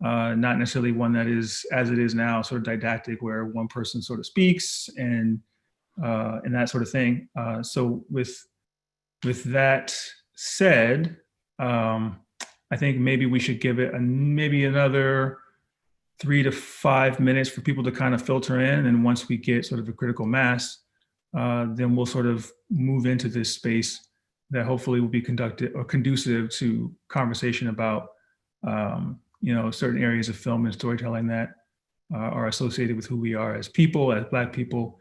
not necessarily one that is, as it is now, sort of didactic, where one person sort of speaks and that sort of thing. So with that said, I think maybe we should give it maybe another 3 to 5 minutes for people to kind of filter in. And once we get sort of a critical mass, then we'll sort of move into this space that hopefully will be conducted or conducive to conversation about, certain areas of film and storytelling that are associated with who we are as people, as Black people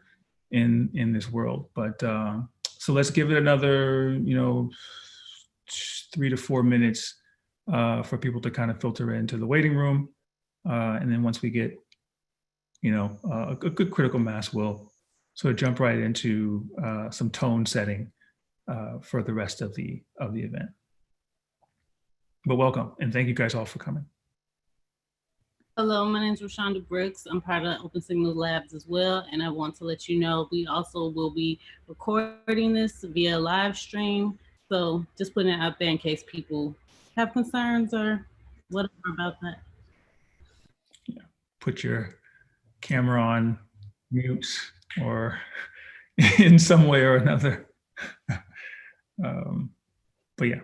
in this world. But so let's give it another, 3 to 4 minutes for people to kind of filter into the waiting room. And then once we get, a good critical mass, we'll sort of jump right into some tone setting for the rest of the event. But welcome, and thank you guys all for coming. Hello, my name is Rashonda Brooks. I'm part of Open Signals Labs as well, and I want to let you know we also will be recording this via live stream. So just putting it out there in case people have concerns or whatever about that. Yeah. Put your camera on mute or in some way or another. But yeah.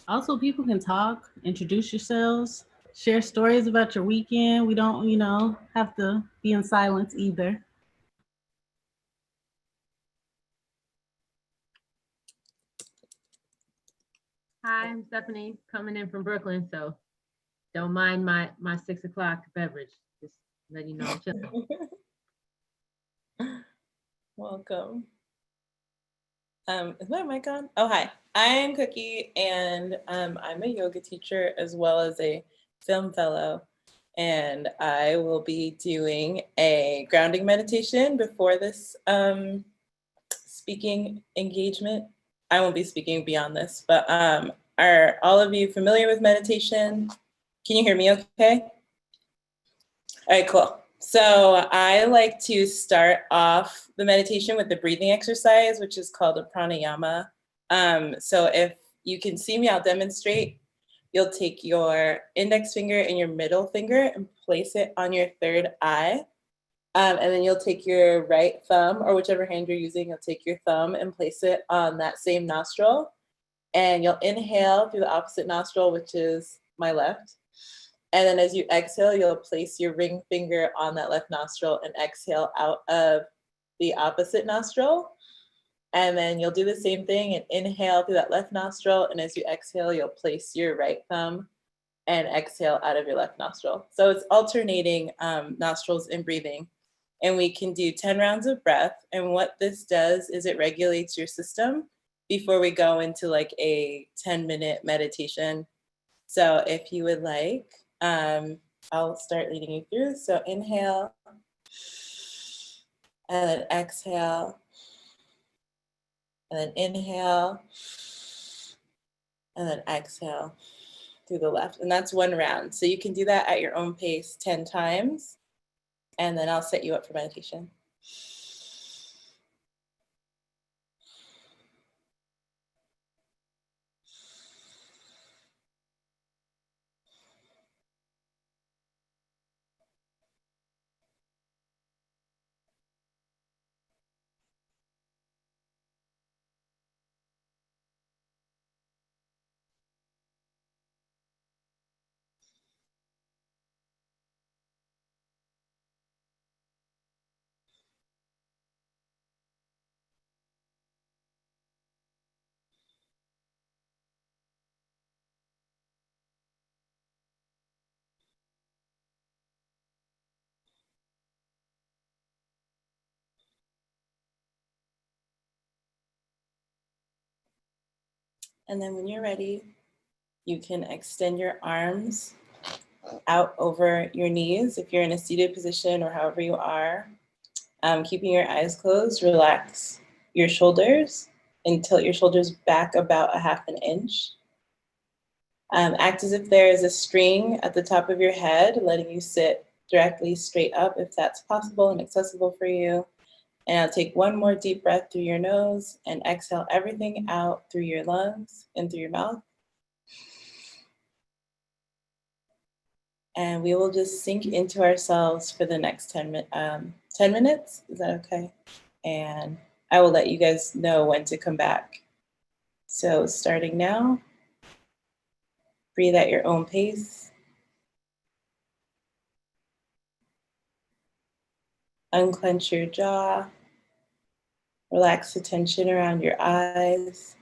Also, people can talk, introduce yourselves, share stories about your weekend. We don't, have to be in silence either. Hi, I'm Stephanie, coming in from Brooklyn, so don't mind my 6 o'clock beverage. Just letting you know I'm chilling. Welcome. Is my mic on? Oh, hi. I'm Cookie, and I'm a yoga teacher as well as a film fellow. And I will be doing a grounding meditation before this speaking engagement. I won't be speaking beyond this, but are all of you familiar with meditation? Can you hear me okay? All right, cool. So I like to start off the meditation with the breathing exercise, which is called a pranayama. So if you can see me, I'll demonstrate. You'll take your index finger and your middle finger and place it on your third eye. And then you'll take your right thumb, or whichever hand you're using, you'll take your thumb and place it on that same nostril. And you'll inhale through the opposite nostril, which is my left. And then as you exhale, you'll place your ring finger on that left nostril and exhale out of the opposite nostril. And then you'll do the same thing and inhale through that left nostril. And as you exhale, you'll place your right thumb and exhale out of your left nostril. So it's alternating nostrils and breathing. And we can do 10 rounds of breath. And what this does is it regulates your system before we go into like a 10-minute meditation. So if you would like, I'll start leading you through. So inhale, and then exhale, and then inhale, and then exhale through the left. And that's one round. So you can do that at your own pace 10 times, and then I'll set you up for meditation. And then when you're ready, you can extend your arms out over your knees if you're in a seated position or however you are. Keeping your eyes closed, relax your shoulders and tilt your shoulders back about 1/2 inch. Act as if there is a string at the top of your head, letting you sit directly straight up if that's possible and accessible for you. And I'll take one more deep breath through your nose and exhale everything out through your lungs and through your mouth. And we will just sink into ourselves for the next 10 minutes. Is that okay? And I will let you guys know when to come back. So starting now, breathe at your own pace. Unclench your jaw. Relax the tension around your eyes.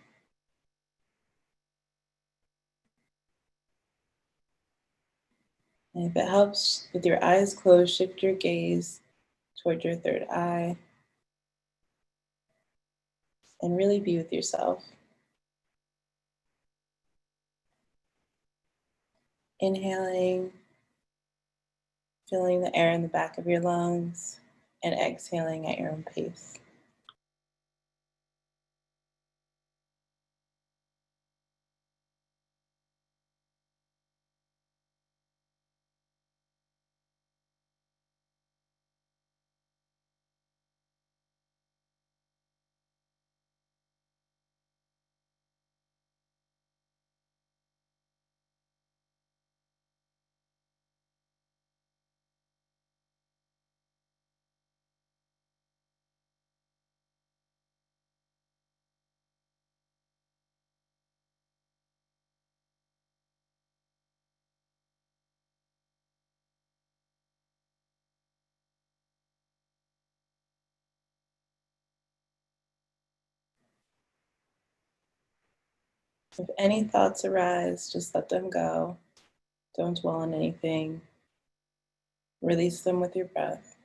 And if it helps, with your eyes closed, shift your gaze toward your third eye and really be with yourself. Inhaling, feeling the air in the back of your lungs, and exhaling at your own pace. If any thoughts arise, just let them go. Don't dwell on anything. Release them with your breath.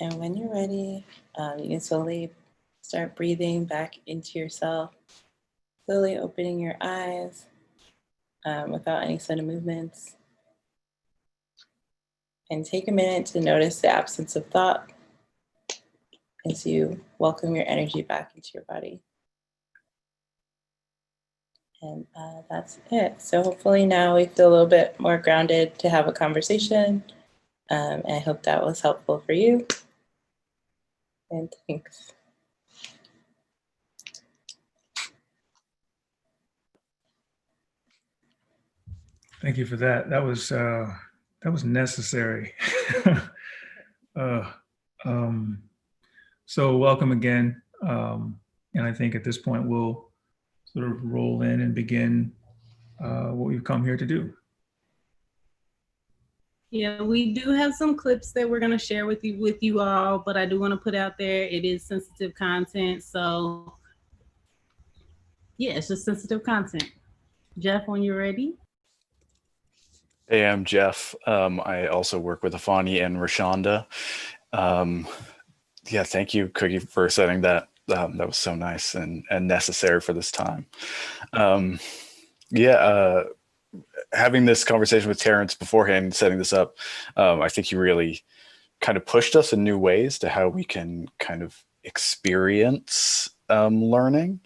And when you're ready, you can slowly start breathing back into yourself, slowly opening your eyes without any sudden movements. And take a minute to notice the absence of thought as you welcome your energy back into your body. And that's it. So hopefully now we feel a little bit more grounded to have a conversation. And I hope that was helpful for you. And thanks. Thank you for that. That was necessary. So welcome again. And I think at this point we'll sort of roll in and begin what we've come here to do. Yeah, we do have some clips that we're going to share with you all, but I do want to put out there, it is sensitive content. So yeah, it's just sensitive content. Jeff, when you're ready. Hey, I'm Jeff. I also work with Afani and Rashonda. Yeah, thank you, Cookie, for setting that. That was so nice and necessary for this time. Having this conversation with Terrence beforehand, setting this up, I think he really kind of pushed us in new ways to how we can kind of experience learning.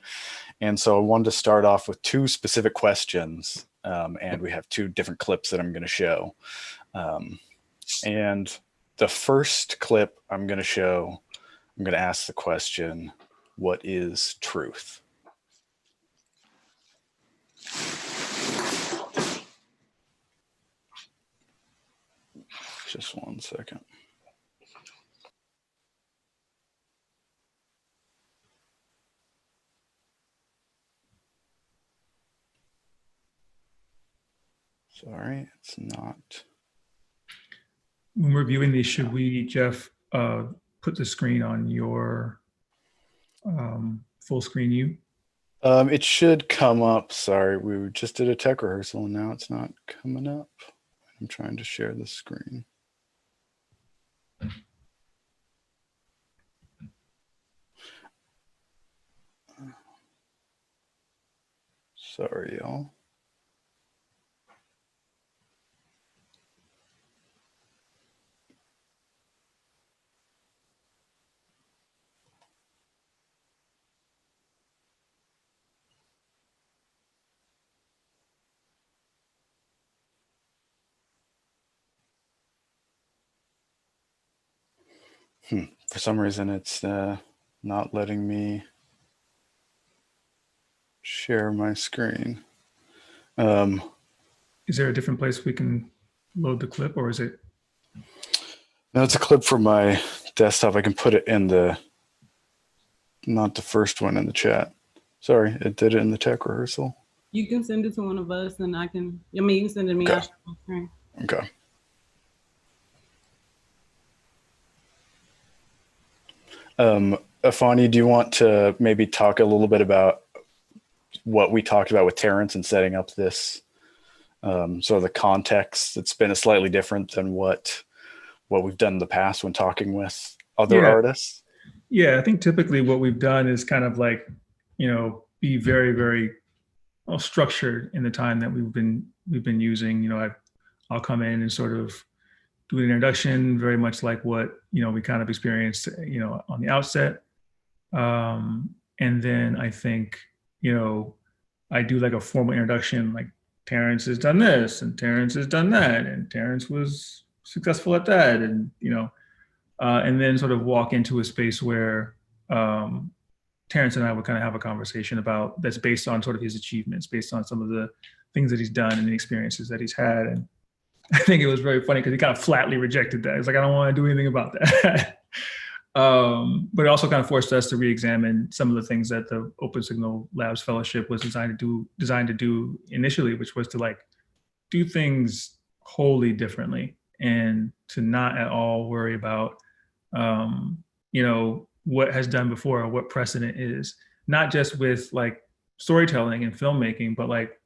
And so I wanted to start off with two specific questions. And we have two different clips that I'm going to show. And the first clip I'm going to show, I'm going to ask the question, what is truth? Just 1 second. Sorry, it's not. When we're viewing these, should we, Jeff, put the screen on your full screen view? It should come up. Sorry, we just did a tech rehearsal and now it's not coming up. I'm trying to share the screen. Sorry, y'all. For some reason, it's not letting me share my screen. Is there a different place we can load the clip, or is it? No, it's a clip from my desktop. I can put it in the, not the first one in the chat. Sorry, it did it in the tech rehearsal. You can send it to one of us and you can send it to me. Okay. I'll share my screen. Okay. Afani, do you want to maybe talk a little bit about what we talked about with Terrence and setting up this sort of the context? It's been a slightly different than what we've done in the past when talking with other artists. Yeah, I think typically what we've done is kind of like, be very, very well structured in the time that we've been using. I'll come in and sort of do an introduction, very much like what we kind of experienced on the outset, and then I think I do like a formal introduction, like Terrence has done this and Terrence has done that and Terrence was successful at that, and and then sort of walk into a space where Terrence and I would kind of have a conversation about that's based on sort of his achievements, based on some of the things that he's done and the experiences that he's had. And I think it was very funny because he kind of flatly rejected that. He's like, I don't want to do anything about that. But it also kind of forced us to re-examine some of the things that the Open Signal Labs Fellowship was designed to do initially, which was to like do things wholly differently and to not at all worry about, what has done before or what precedent is, not just with like storytelling and filmmaking, but like,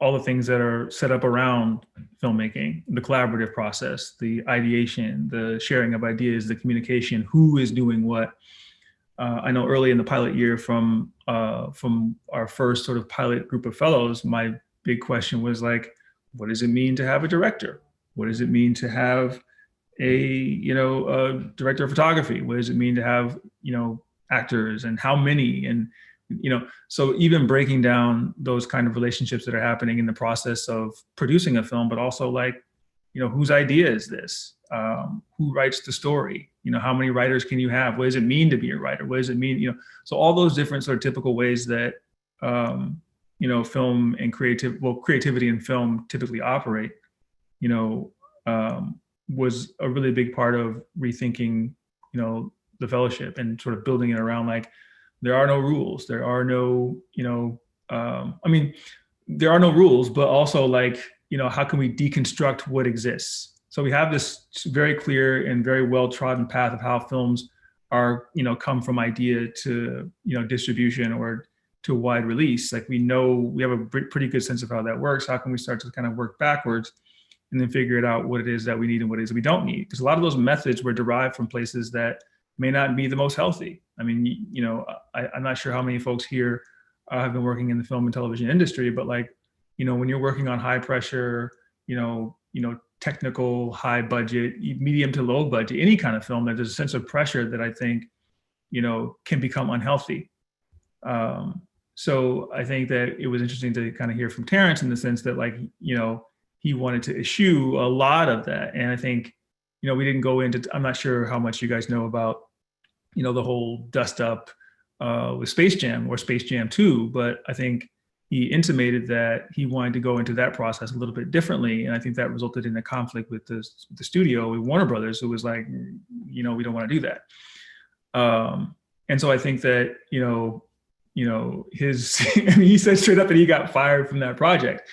all the things that are set up around filmmaking, the collaborative process, the ideation, the sharing of ideas, the communication, who is doing what. I know early in the pilot year from our first sort of pilot group of fellows, my big question was like, what does it mean to have a director? What does it mean to have a director of photography? What does it mean to have, actors, and how many? And, so even breaking down those kind of relationships that are happening in the process of producing a film, but also like, whose idea is this? Who writes the story? How many writers can you have? What does it mean to be a writer? What does it mean? So all those different sort of typical ways that, film and creativity in film typically operate, was a really big part of rethinking, the fellowship and sort of building it around like, there are no rules. There are no, there are no rules, but also like, how can we deconstruct what exists? So we have this very clear and very well-trodden path of how films are, come from idea to, distribution or to wide release. Like we know, we have a pretty good sense of how that works. How can we start to kind of work backwards and then figure it out what it is that we need and what it is we don't need? Because a lot of those methods were derived from places that may not be the most healthy. I mean, I'm not sure how many folks here have been working in the film and television industry, but like, when you're working on high pressure, technical, high budget, medium to low budget, any kind of film, there's a sense of pressure that I think, can become unhealthy. So I think that it was interesting to kind of hear from Terrence in the sense that like, he wanted to eschew a lot of that. And I think, we didn't go into, I'm not sure how much you guys know about, the whole dust up with Space Jam or Space Jam 2, but I think he intimated that he wanted to go into that process a little bit differently. And I think that resulted in a conflict with the studio, with Warner Brothers, who was like, we don't want to do that. And so I think that, he said straight up that he got fired from that project.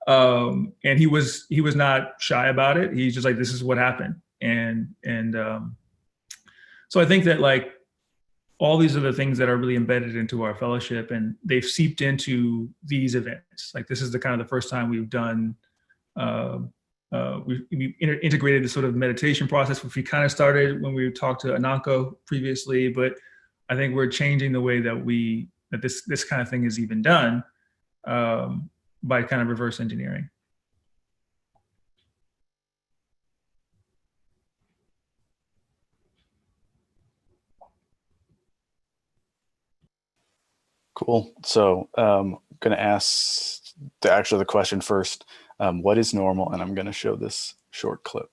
And he was not shy about it. He's just like, this is what happened. And so I think that like all these are the things that are really embedded into our fellowship, and they've seeped into these events. Like this is the kind of the first time we've done, we integrated this sort of meditation process, which we kind of started when we talked to Ananko previously, but I think we're changing the way that this kind of thing is even done by kind of reverse engineering. Cool. So I'm going to ask the question first. What is normal? And I'm going to show this short clip.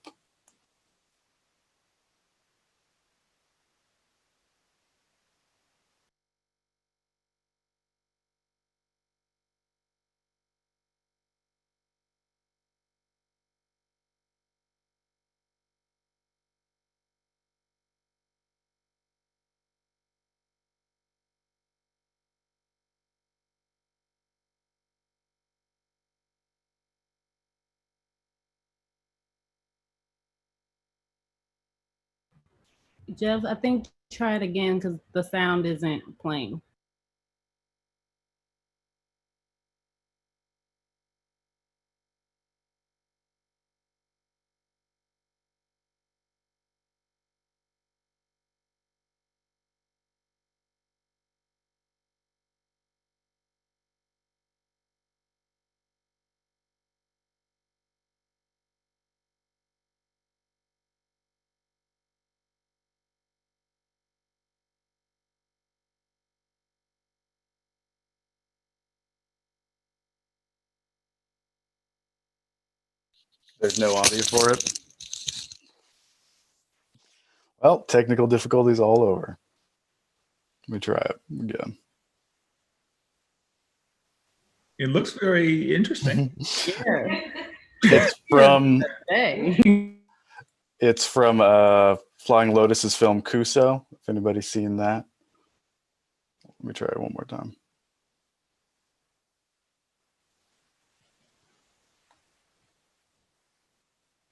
Jeff, I think try it again because the sound isn't playing. There's no audio for it. Well, technical difficulties all over. Let me try it again. It looks very interesting. Yeah. It's from Hey. it's from Flying Lotus's film Kuso. If anybody's seen that, let me try it one more time.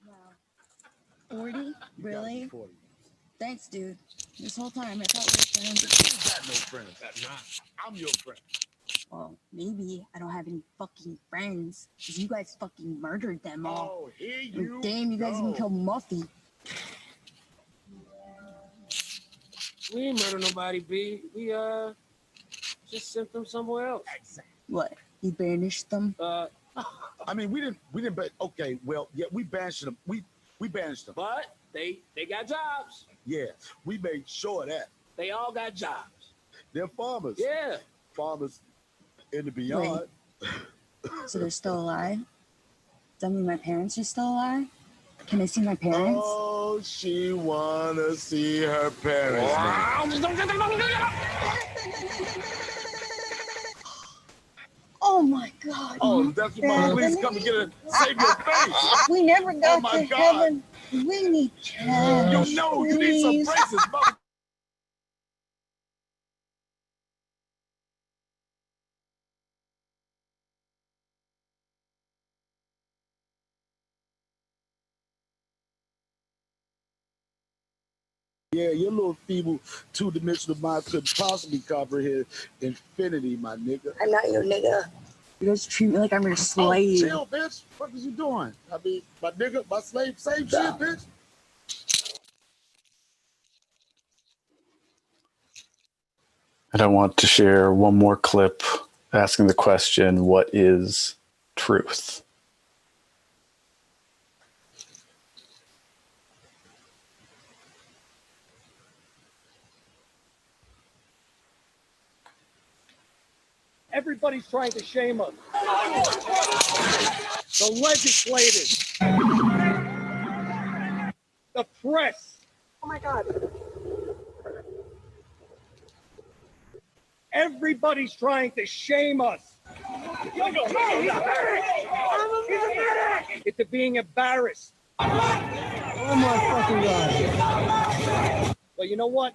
Wow. 40? Really? 40. Thanks, dude. This whole time I thought we were friends. You got no friends. I'm your friend. Well, maybe I don't have any fucking friends because you guys fucking murdered them all. Oh, here And you damn, you guys even go. killed Muffy. We ain't murder nobody, B. We just sent them somewhere else. What? You banished them? I mean, we didn't, but okay, well, yeah, we banished them. We banished them. But they got jobs. Yeah, we made sure of that. They all got jobs. They're farmers. Yeah. Farmers in the beyond. So they're still alive? Does that mean my parents are still alive? Can I see my parents? Oh, she wanna see her parents. Oh my god. Oh, that's why my police come to get her, save your face. We never got my to God. heaven. We need cash. You know, you need some please. braces, mother. Yeah, your little feeble two-dimensional mind couldn't possibly comprehend infinity, my nigga. I'm not your nigga. You guys treat me like I'm your slave. Oh, chill, bitch. What was you doing? I mean, my nigga, my slave, same shit, bitch. And I want to share one more clip asking the question, what is truth? Everybody's trying to shame us. The legislators. The press. Oh my God. Everybody's trying to shame us. Into being embarrassed. Oh my fucking God. But you know what?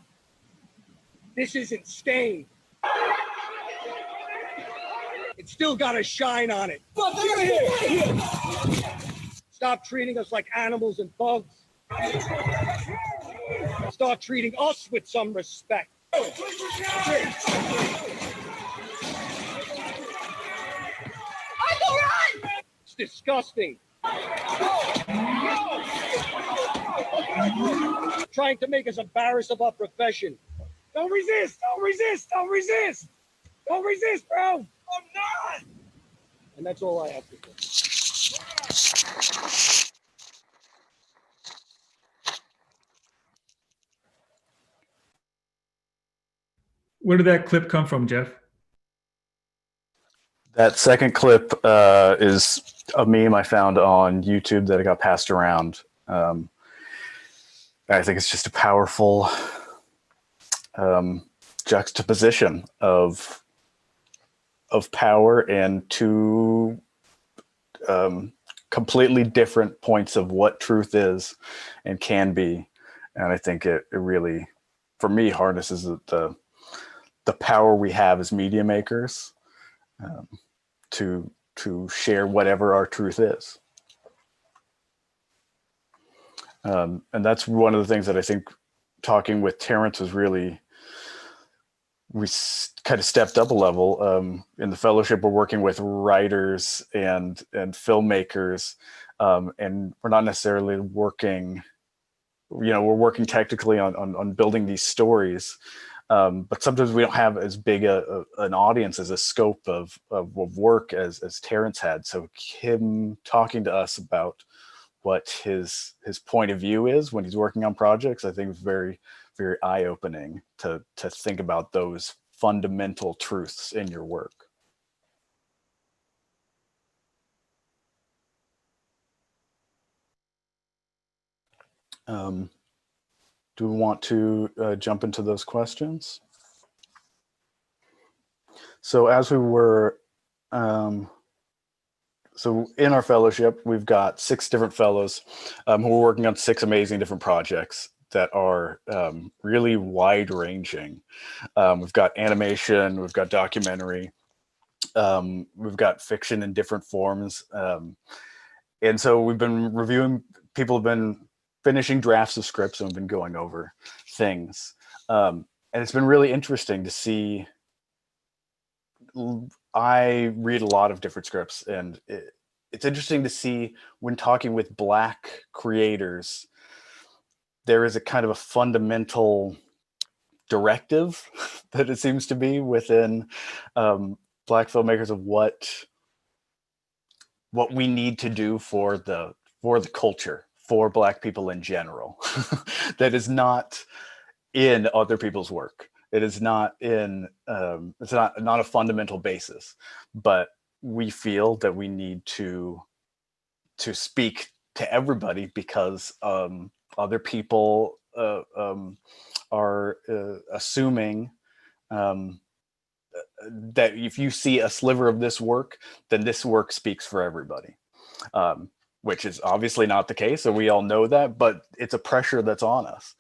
This isn't stained. It's still got a shine on it. Stop treating us like animals and bugs. Start treating us with some respect. It's disgusting. Trying to make us embarrassed of our profession. Don't resist, don't resist, don't resist. Don't resist, bro. I'm not. And that's all I have to say. Where did that clip come from, Jeff? That second clip is a meme I found on YouTube that got passed around. I think it's just a powerful juxtaposition of power and two completely different points of what truth is and can be. And I think it really, for me, harnesses the power we have as media makers to share whatever our truth is. And that's one of the things that I think talking with Terrence was really, we kind of stepped up a level. In the fellowship, we're working with writers and filmmakers, and we're not necessarily working, we're working technically on building these stories. But sometimes we don't have as big an audience, as a scope of work as Terrence had. So him talking to us about what his point of view is when he's working on projects, I think is very, very eye-opening to think about those fundamental truths in your work. Do we want to jump into those questions? So as we were, so in our fellowship, we've got 6 different fellows who are working on 6 amazing different projects that are really wide ranging. We've got animation, we've got documentary, we've got fiction in different forms. And so we've been reviewing, people have been finishing drafts of scripts and we've been going over things. And it's been really interesting to see I read a lot of different scripts, and it's interesting to see when talking with Black creators, there is a kind of a fundamental directive that it seems to be within Black filmmakers of what we need to do for the culture, for Black people in general, that is not in other people's work. It is not in it's not a fundamental basis, but we feel that we need to speak to everybody because other people are assuming that if you see a sliver of this work, then this work speaks for everybody, which is obviously not the case. And we all know that, but it's a pressure that's on us.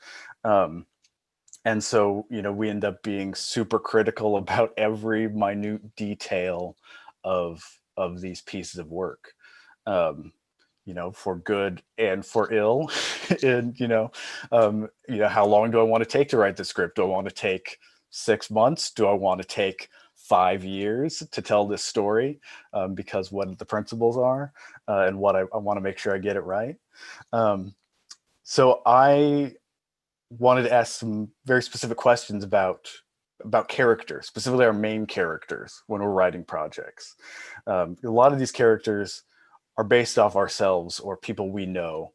And so, we end up being super critical about every minute detail of these pieces of work, for good and for ill. And, how long do I want to take to write the script? Do I want to take 6 months? Do I want to take 5 years to tell this story? Because what the principles are and what I want to make sure I get it right. So I wanted to ask some very specific questions about characters, specifically our main characters when we're writing projects. A lot of these characters are based off ourselves or people we know.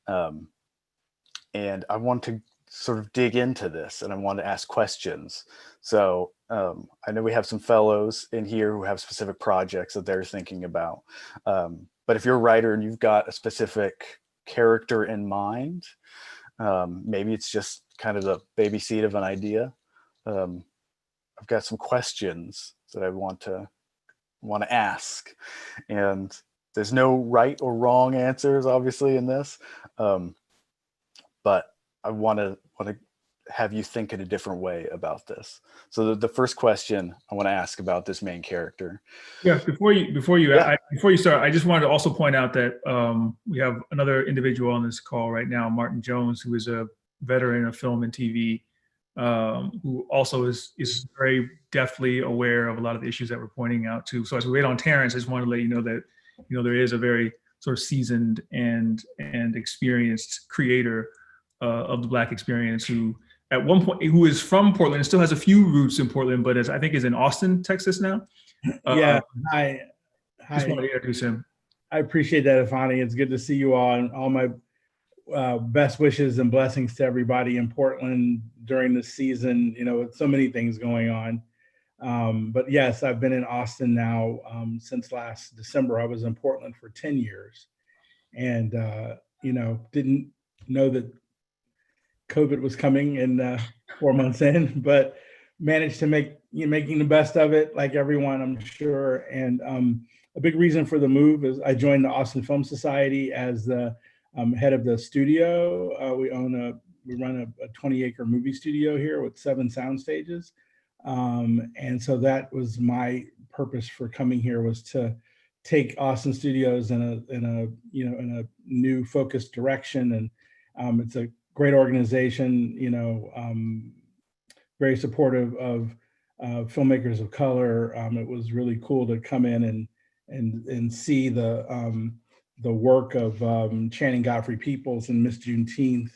And I want to sort of dig into this, and I want to ask questions. So I know we have some fellows in here who have specific projects that they're thinking about. But if you're a writer and you've got a specific character in mind, maybe it's just kind of the baby seed of an idea. I've got some questions that I want to ask, and there's no right or wrong answers, obviously, in this. But I want to have you think in a different way about this. So the first question I want to ask about this main character. Yeah, before you start, I just wanted to also point out that we have another individual on this call right now, Martin Jones, who is a veteran of film and TV, who also is very deftly aware of a lot of the issues that we're pointing out to. So as we wait on Terrence, I just want to let you know that there is a very sort of seasoned and experienced creator of the Black experience who at one point, who is from Portland and still has a few roots in Portland, but I think is in Austin, Texas now. Yeah. Hi. Just want to introduce him. I appreciate that, Afani. It's good to see you all, and all my best wishes and blessings to everybody in Portland during this season, with so many things going on. But yes, I've been in Austin now since last December. I was in Portland for 10 years and, didn't know that COVID was coming in 4 months in, but managed to making the best of it, like everyone, I'm sure. And a big reason for the move is I joined the Austin Film Society as the head of the studio. We run a 20-acre movie studio here with 7 sound stages. And so that was my purpose for coming here, was to take Austin Studios in a new focused direction. And it's a great organization, very supportive of filmmakers of color. It was really cool to come in and see the work of Channing Godfrey Peoples and Miss Juneteenth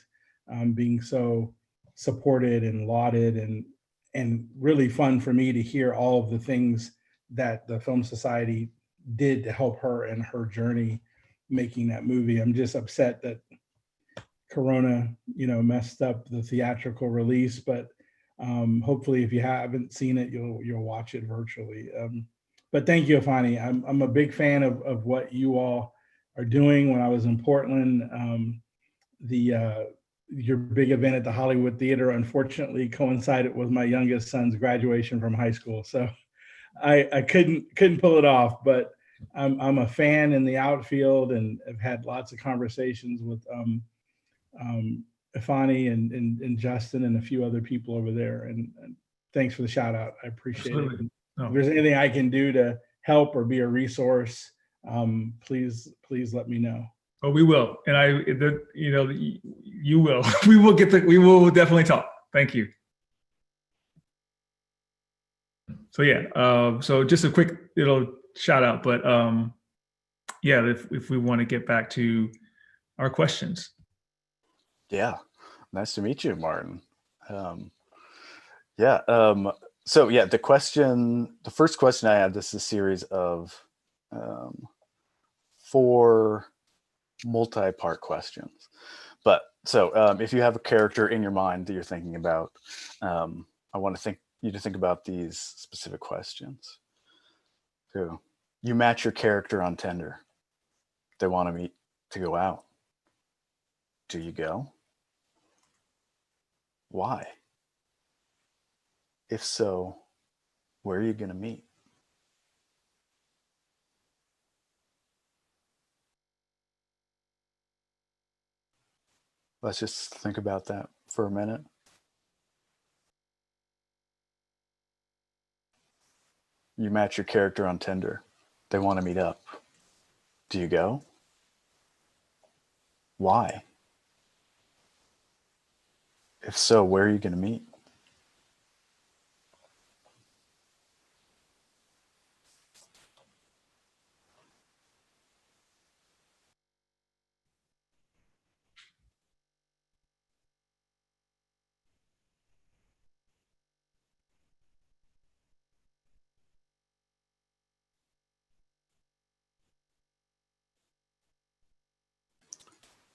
being so supported and lauded, and really fun for me to hear all of the things that the Film Society did to help her in her journey making that movie. I'm just upset that Corona, messed up the theatrical release, but hopefully if you haven't seen it, you'll watch it virtually. But thank you, Afani. I'm a big fan of what you all are doing. When I was in Portland, your big event at the Hollywood Theater unfortunately coincided with my youngest son's graduation from high school. So I couldn't pull it off, but I'm a fan in the outfield and have had lots of conversations with Afani and Justin and a few other people over there. And thanks for the shout out. I appreciate it. If there's anything I can do to help or be a resource, please let me know. Oh, we will. And you will. We will definitely talk. Thank you. So yeah, so just a quick little shout out, but yeah, if we want to get back to our questions. Yeah, nice to meet you, Martin. Yeah, so yeah, the first question I had, this is a series of 4 multi-part questions. But so if you have a character in your mind that you're thinking about, I want you to think about these specific questions. So you match your character on Tinder. They want to meet to go out. Do you go? Why? If so, where are you going to meet? Let's just think about that for a minute. You match your character on Tinder. They want to meet up. Do you go? Why? If so, where are you going to meet?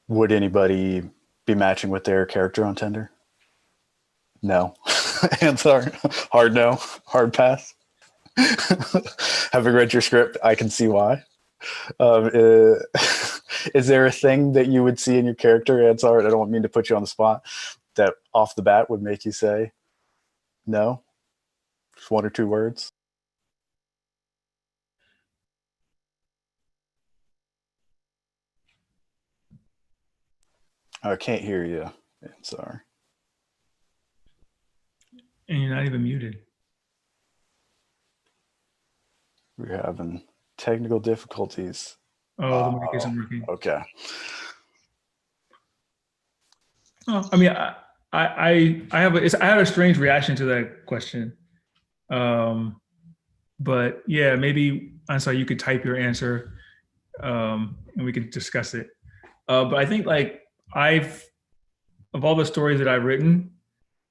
Would anybody be matching with their character on Tinder? No. Answer, hard no, hard pass. Having read your script, I can see why. Is there a thing that you would see in your character, Ansar? I don't mean to put you on the spot, that off the bat would make you say no? Just 1 or 2 words? I can't hear you, Ansar. And you're not even muted. We're having technical difficulties. Oh, the mic isn't working. Okay. Oh, I mean, I have a strange reaction to that question. But yeah, maybe I'm sorry, you could type your answer, and we could discuss it. But I think like of all the stories that I've written,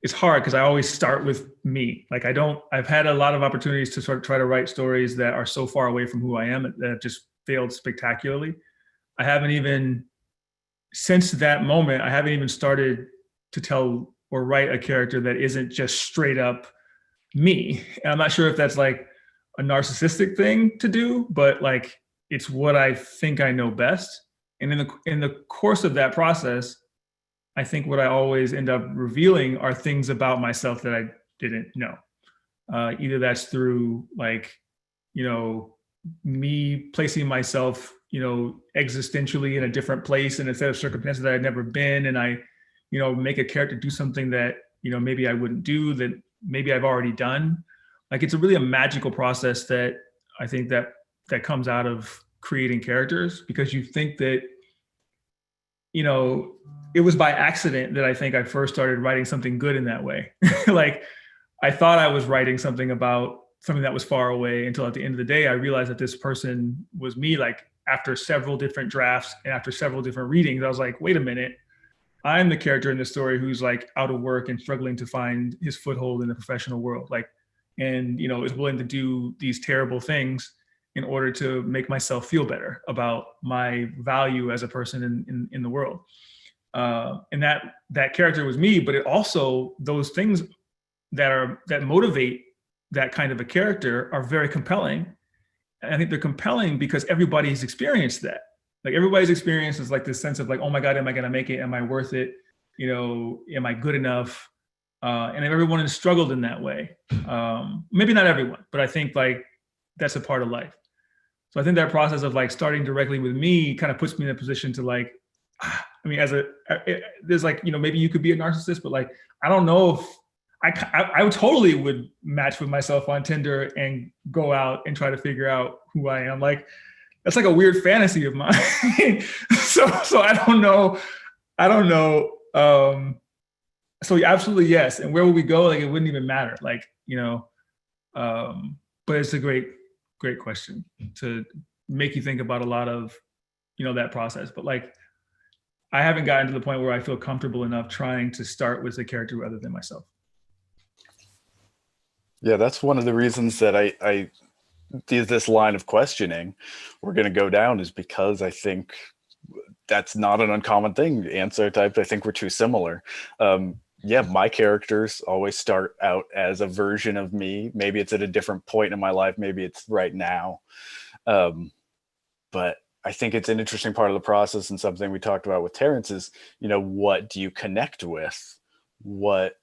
it's hard because I always start with me. Like I've had a lot of opportunities to sort of try to write stories that are so far away from who I am that have just failed spectacularly. I haven't even, since that moment, I haven't even started to tell or write a character that isn't just straight up me. And I'm not sure if that's like a narcissistic thing to do, but like it's what I think I know best. And in the course of that process, I think what I always end up revealing are things about myself that I didn't know. Either that's through like, you know, me placing myself, you know, existentially in a different place and a set of circumstances that I'd never been. And I, you know, make a character do something that, you know, maybe I wouldn't do, that maybe I've already done. Like it's a magical process that I think that comes out of creating characters, because you think that, you know, it was by accident that I think I first started writing something good in that way. Like I thought I was writing something about something that was far away until at the end of the day, I realized that this person was me. Like after several different drafts and after several different readings, I was like, wait a minute, I'm the character in this story who's like out of work and struggling to find his foothold in the professional world. Like, and, you know, is willing to do these terrible things in order to make myself feel better about my value as a person in the world. And that character was me, but it also, those things that motivate that kind of a character are very compelling. And I think they're compelling because everybody's experienced that. Like everybody's experience is like this sense of like, oh my God, am I gonna make it? Am I worth it? You know, am I good enough? And everyone has struggled in that way. Maybe not everyone, but I think like that's a part of life. So I think that process of like starting directly with me kind of puts me in a position to like, I mean, there's like, you know, maybe you could be a narcissist, but like, I don't know if I totally would match with myself on Tinder and go out and try to figure out who I am. Like, that's like a weird fantasy of mine. So I don't know. So absolutely yes. And where would we go? Like, it wouldn't even matter. Like, you know, But it's a great question to make you think about a lot of, that process. But like, I haven't gotten to the point where I feel comfortable enough trying to start with a character other than myself. Yeah, that's one of the reasons that I this line of questioning we're going to go down is because I think that's not an uncommon thing. Answer types, I think we're too similar. Yeah, my characters always start out as a version of me. Maybe it's at a different point in my life. Maybe it's right now. But I think it's an interesting part of the process, and something we talked about with Terrence is, what do you connect with? What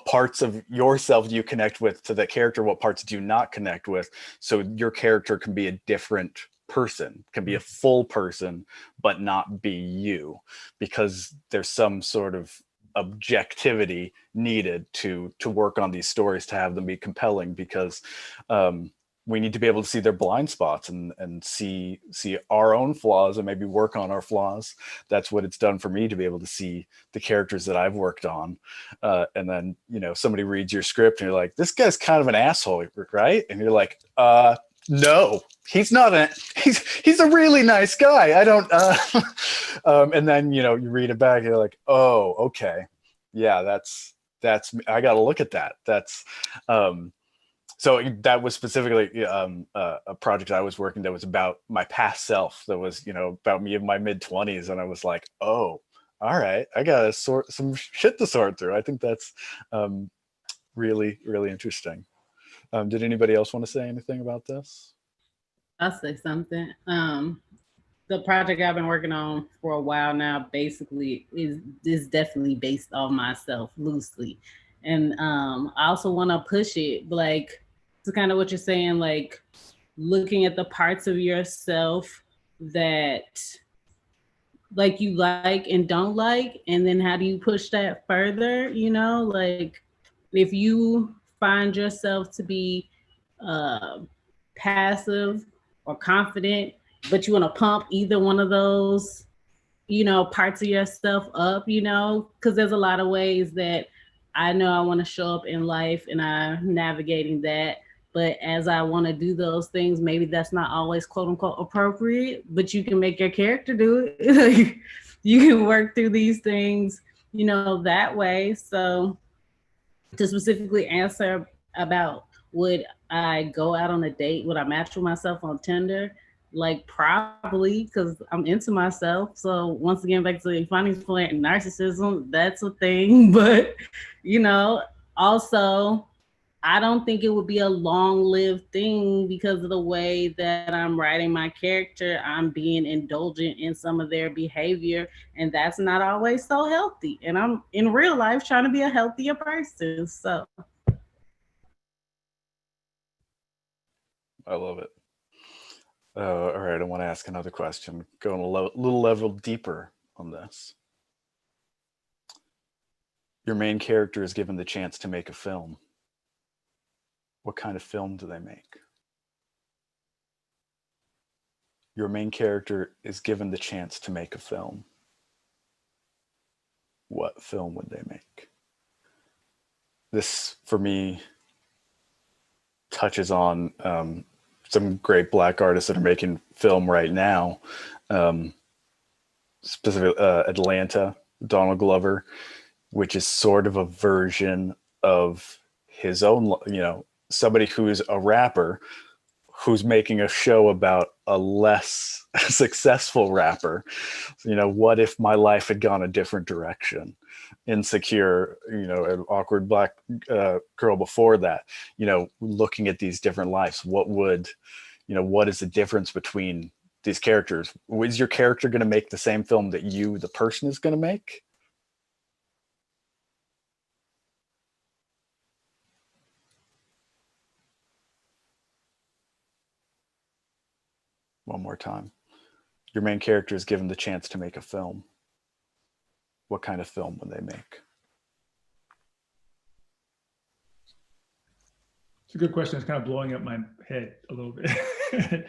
parts of yourself do you connect with to that character? What parts do you not connect with? So your character can be a different person, can be a full person, but not be you, because there's some sort of objectivity needed to work on these stories to have them be compelling, because we need to be able to see their blind spots and see our own flaws and maybe work on our flaws. That's what it's done for me to be able to see the characters that I've worked on. And then, somebody reads your script and you're like, this guy's kind of an asshole, right? And you're like, no, he's not. He's a really nice guy. I don't. And then, you read it back and you're like, oh, okay. Yeah, that's, I got to look at that. That's, so that was specifically a project I was working that was about my past self. That was, about me in my mid-20s. And I was like, oh, all right, I got to sort some shit to sort through. I think that's really, really interesting. Did anybody else want to say anything about this? I'll say something. The project I've been working on for a while now basically is definitely based on myself loosely. And I also want to push it, like, to kind of what you're saying, like looking at the parts of yourself that like you like and don't like, and then how do you push that further? Like if you find yourself to be passive or confident, but you want to pump either one of those, parts of yourself up, because there's a lot of ways that I know I want to show up in life, and I'm navigating that. But as I want to do those things, maybe that's not always quote unquote appropriate, but you can make your character do it. You can work through these things, that way. So to specifically answer about would I go out on a date, would I match with myself on Tinder? Like probably, because I'm into myself. So once again, back to the finding point, narcissism, that's a thing. But, also, I don't think it would be a long-lived thing because of the way that I'm writing my character. I'm being indulgent in some of their behavior, and that's not always so healthy. And I'm in real life trying to be a healthier person. So I love it. All right, I want to ask another question, going a little level deeper on this. Your main character is given the chance to make a film. What kind of film do they make? Your main character is given the chance to make a film. What film would they make? This, for me, touches on some great Black artists that are making film right now. Specifically, Atlanta, Donald Glover, which is sort of a version of his own, somebody who is a rapper who's making a show about a less successful rapper. What if my life had gone a different direction? Insecure, an awkward Black girl before that, looking at these different lives. What is the difference between these characters? Is your character going to make the same film that you, the person, is going to make? One more time. Your main character is given the chance to make a film. What kind of film would they make? It's a good question. It's kind of blowing up my head a little bit,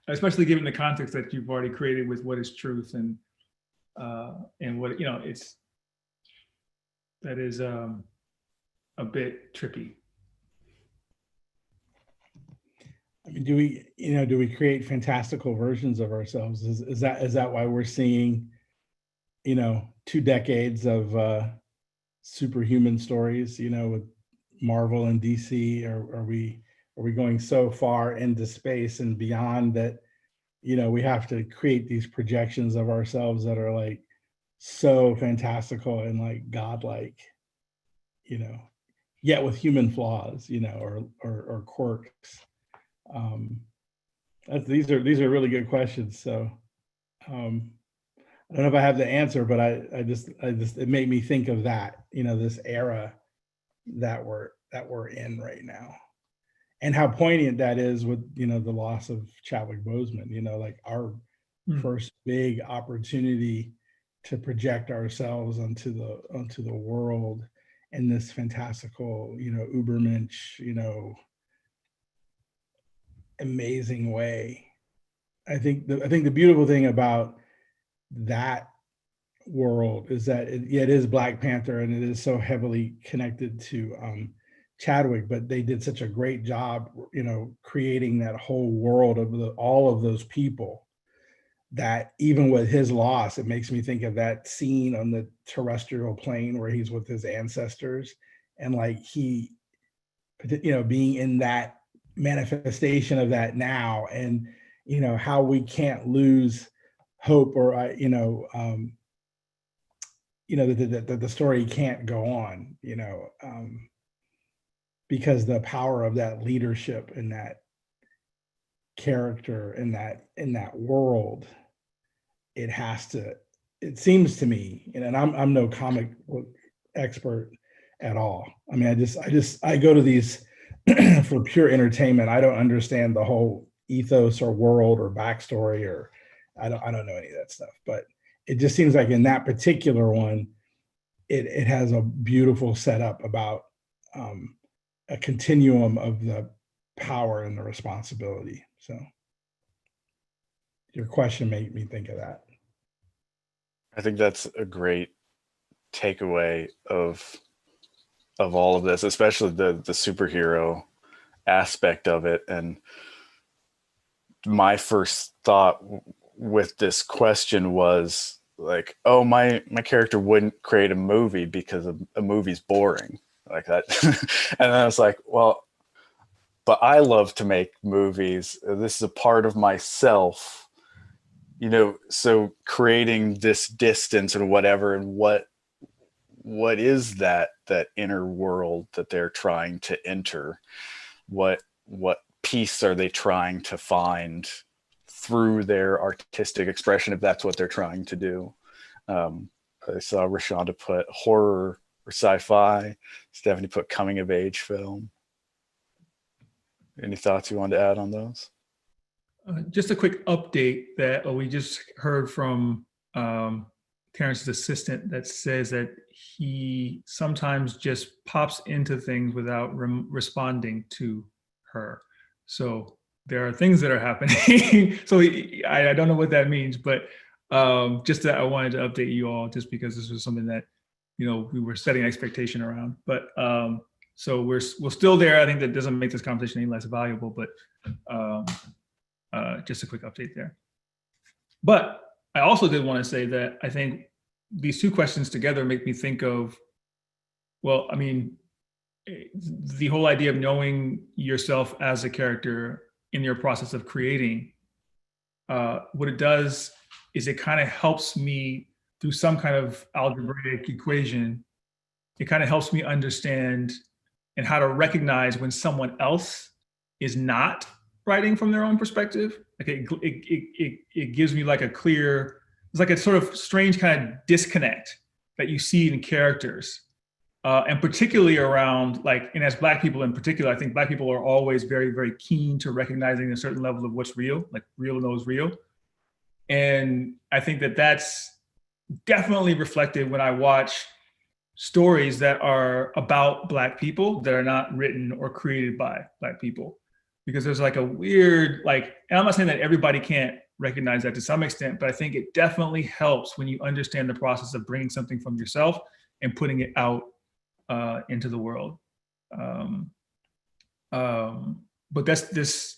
especially given the context that you've already created with what is truth and what, that is a bit trippy. I mean, do we create fantastical versions of ourselves? Is that why we're seeing, 2 decades of superhuman stories, with Marvel and DC? Are we going so far into space and beyond that, we have to create these projections of ourselves that are like so fantastical and like godlike, yet with human flaws, or quirks. These are really good questions. So I don't know if I have the answer, but I just it made me think of that, this era that we're in right now, and how poignant that is with the loss of Chadwick Boseman. Like our first big opportunity to project ourselves onto the world in this fantastical, Ubermensch, amazing way. I think the beautiful thing about that world is that it is Black Panther, and it is so heavily connected to Chadwick, but they did such a great job, creating that whole world of all of those people, that even with his loss, it makes me think of that scene on the terrestrial plane where he's with his ancestors, and like he, being in that manifestation of that now, and how we can't lose hope, or that the story can't go on, because the power of that leadership and that character in that world, it seems to me, and I'm no comic book expert at all. I mean, I go to these for pure entertainment. I don't understand the whole ethos or world or backstory, or I don't know any of that stuff, but it just seems like in that particular one, it has a beautiful setup about a continuum of the power and the responsibility. So your question made me think of that. I think that's a great takeaway of all of this, especially the superhero aspect of it. And my first thought with this question was like, oh, my character wouldn't create a movie because a movie's boring like that. And then I was like, well, but I love to make movies. This is a part of myself, so creating this distance and whatever, and what is that inner world that they're trying to enter? What peace are they trying to find through their artistic expression, if that's what they're trying to do? I saw Rashonda put horror or sci-fi. Stephanie put coming of age film. Any thoughts you wanted to add on those? Just a quick update that we just heard from Terrence's assistant that says that he sometimes just pops into things without responding to her. So there are things that are happening. So I don't know what that means, but just that I wanted to update you all, just because this was something that we were setting expectation around. But so we're still there. I think that doesn't make this conversation any less valuable, but just a quick update there. But I also did want to say that I think these two questions together make me think of, well, I mean, the whole idea of knowing yourself as a character in your process of creating, what it does is it kind of helps me through some kind of algebraic equation. It kind of helps me understand and how to recognize when someone else is not writing from their own perspective. Like it gives me like a clear, it's like a sort of strange kind of disconnect that you see in characters. And particularly around and as Black people in particular, I think Black people are always very, very keen to recognizing a certain level of what's real, like real knows real. And I think that that's definitely reflected when I watch stories that are about Black people that are not written or created by Black people. Because there's like a weird, and I'm not saying that everybody can't recognize that to some extent, but I think it definitely helps when you understand the process of bringing something from yourself and putting it out into the world. but that's this,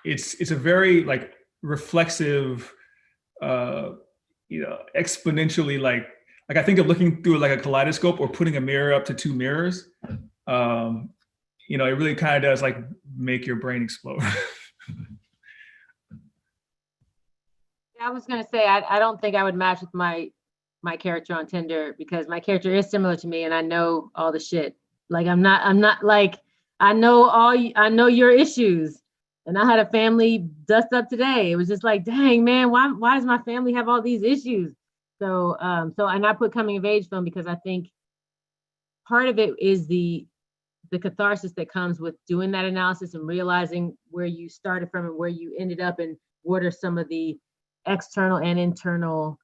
it's a very like reflexive, exponentially like I think of looking through like a kaleidoscope or putting a mirror up to two mirrors. It really kind of does like make your brain explode. I was gonna say, I don't think I would match with my character on Tinder, because my character is similar to me and I know all the shit. Like I'm not like, I know your issues. And I had a family dust up today. It was just like, dang man, why does my family have all these issues? So and I put coming of age film because I think part of it is the catharsis that comes with doing that analysis and realizing where you started from and where you ended up and what are some of the external and internal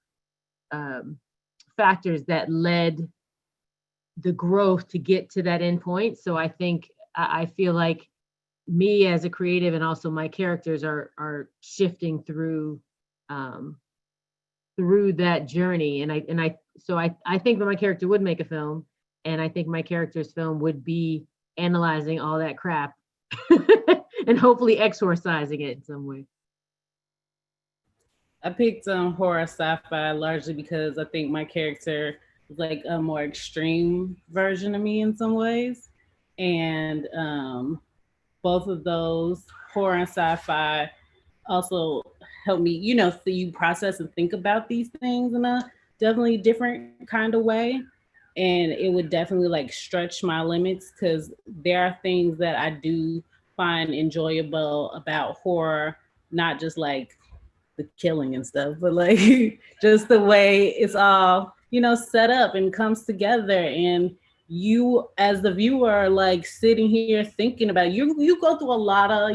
factors that led the growth to get to that end point. So I think I feel like me as a creative and also my characters are shifting through that journey. And I think that my character would make a film, and I think my character's film would be analyzing all that crap and hopefully exorcising it in some way. I picked horror sci-fi largely because I think my character is like a more extreme version of me in some ways. And both of those, horror and sci-fi, also help me, so you process and think about these things in a definitely different kind of way. And it would definitely like stretch my limits, because there are things that I do find enjoyable about horror, not just like the killing and stuff, but like just the way it's all, set up and comes together. And you as the viewer are like sitting here thinking about it. You go through a lot of,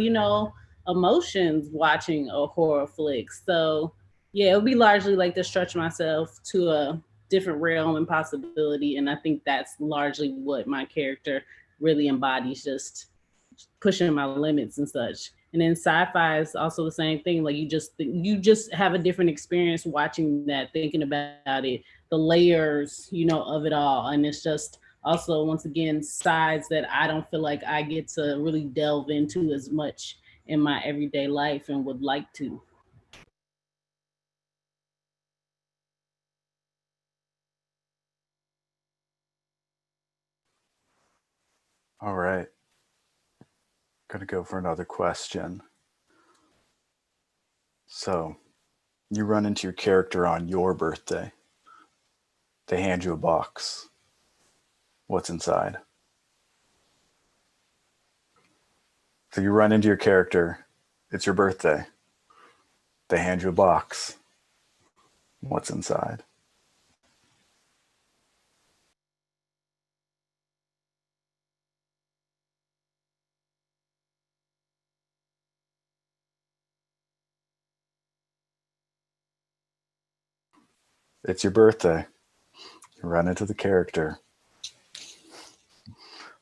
emotions watching a horror flick. So yeah, it would be largely like to stretch myself to a different realm and possibility. And I think that's largely what my character really embodies, just pushing my limits and such. And then sci-fi is also the same thing. Like you just have a different experience watching that, thinking about it, the layers, of it all. And it's just also, once again, sides that I don't feel like I get to really delve into as much in my everyday life and would like to. All right. Gonna go for another question. So, you run into your character on your birthday. They hand you a box. What's inside? So you run into your character. It's your birthday. They hand you a box. What's inside? It's your birthday. You run into the character.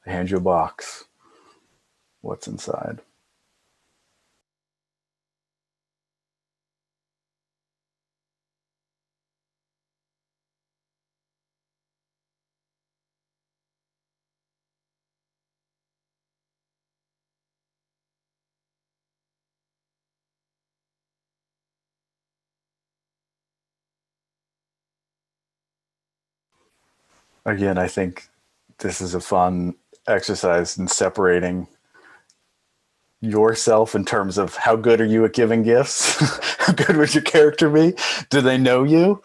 They hand you a box. What's inside? Again, I think this is a fun exercise in separating yourself in terms of how good are you at giving gifts? How good would your character be? Do they know you?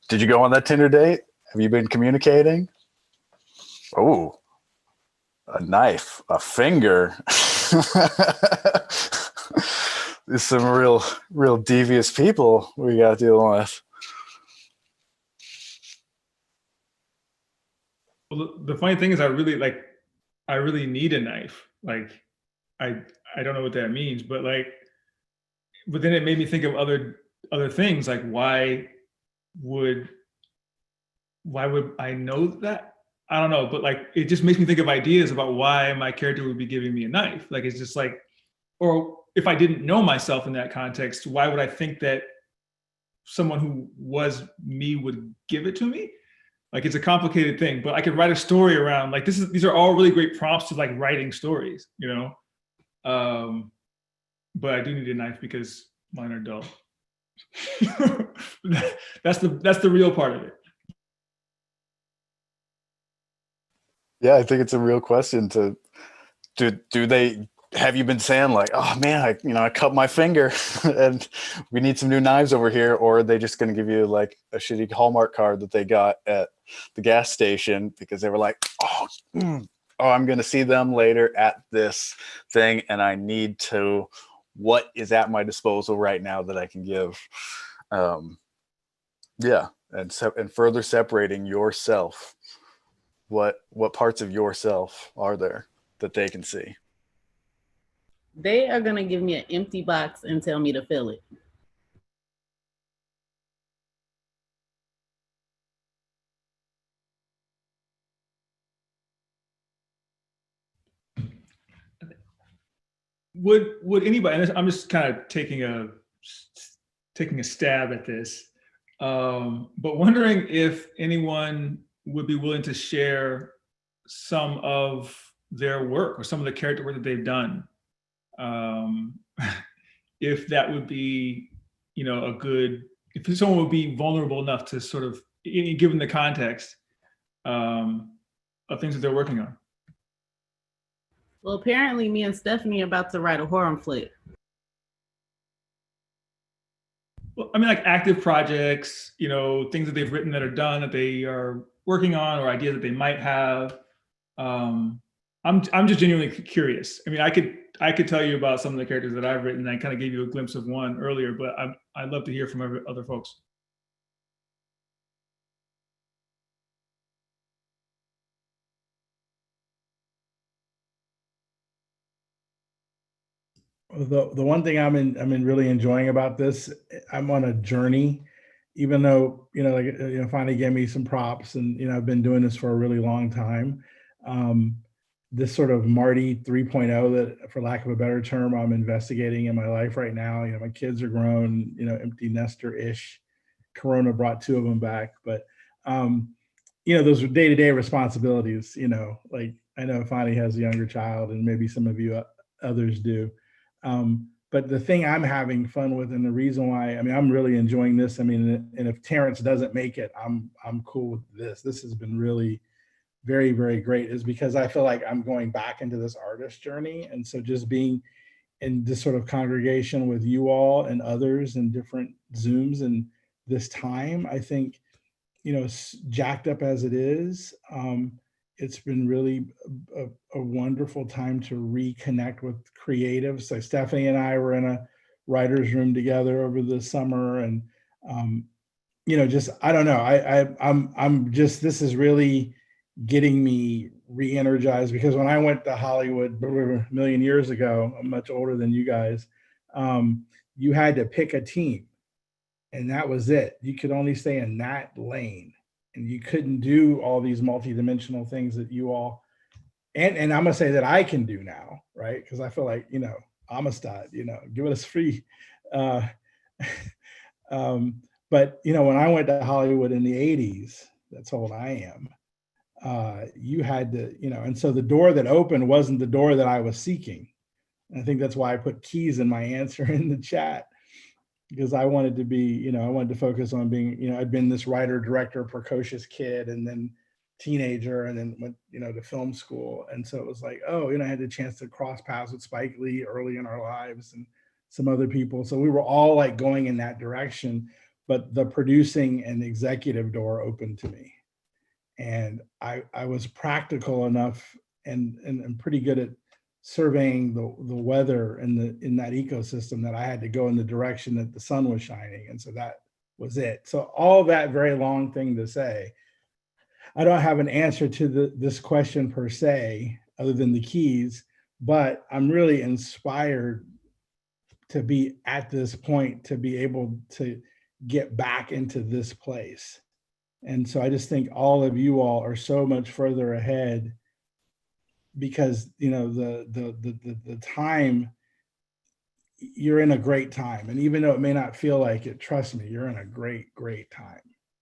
Did you go on that Tinder date? Have you been communicating? Oh, a knife, a finger. There's some real devious people we got dealing with. Well, the funny thing is I really need a knife. Like, I don't know what that means, but then it made me think of other things. Like, why would I know that? I don't know, but like, it just makes me think of ideas about why my character would be giving me a knife. Like, it's just like, or if I didn't know myself in that context, why would I think that someone who was me would give it to me? Like, it's a complicated thing, but I could write a story around like these are all really great prompts to like writing stories, But I do need a knife because mine are dull. That's the real part of it. Yeah, I think it's a real question to do they have you been saying like, oh man, I cut my finger and we need some new knives over here, or are they just going to give you like a shitty Hallmark card that they got at the gas station because they were like, I'm going to see them later at this thing and I need to, what is at my disposal right now that I can give? Yeah, and further separating yourself. What parts of yourself are there that they can see? They are gonna give me an empty box and tell me to fill it. Would anybody, and I'm just kind of taking a stab at this, but wondering if anyone would be willing to share some of their work or some of the character work that they've done. If that would be, if someone would be vulnerable enough to sort of, given the context of things that they're working on. Well, apparently me and Stephanie are about to write a horror flick. Well, I mean, like active projects, things that they've written that are done that they are working on, or ideas that they might have. I'm just genuinely curious. I mean, I could tell you about some of the characters that I've written. I kind of gave you a glimpse of one earlier, but I'd love to hear from other folks. The one thing I'm really enjoying about this, I'm on a journey, even though, finally gave me some props and, I've been doing this for a really long time. This sort of Marty 3.0 that, for lack of a better term, I'm investigating in my life right now. My kids are grown, empty nester-ish. Corona brought 2 of them back, but, those day-to-day responsibilities, like I know Fani has a younger child and maybe some of you others do. But the thing I'm having fun with, and the reason why, I'm really enjoying this. And if Terrence doesn't make it, I'm cool with this. This has been really very, very great, is because I feel like I'm going back into this artist journey. And so just being in this sort of congregation with you all and others in different Zooms and this time, I think, jacked up as it is, it's been really a wonderful time to reconnect with creatives. So Stephanie and I were in a writer's room together over the summer, and I don't know. I'm just, this is really getting me re-energized, because when I went to Hollywood a million years ago, I'm much older than you guys, you had to pick a team, and that was it. You could only stay in that lane. And you couldn't do all these multidimensional things that you all, and I'm gonna say that I can do now, right? Because I feel like, Amistad, give us free. But when I went to Hollywood in the 80s, that's how old I am. You had to, and so the door that opened wasn't the door that I was seeking. And I think that's why I put keys in my answer in the chat. Because I wanted to be, I wanted to focus on being, I'd been this writer, director, precocious kid, and then teenager, and then went, to film school. And so it was like, I had the chance to cross paths with Spike Lee early in our lives and some other people. So we were all like going in that direction, but the producing and executive door opened to me. And I was practical enough and pretty good at surveying the weather in that ecosystem that I had to go in the direction that the sun was shining. And so that was it. So all that very long thing to say, I don't have an answer to this question per se, other than the keys, but I'm really inspired to be at this point, to be able to get back into this place. And so I just think all of you all are so much further ahead, because the time, you're in a great time. And even though it may not feel like it, trust me, you're in a great, great time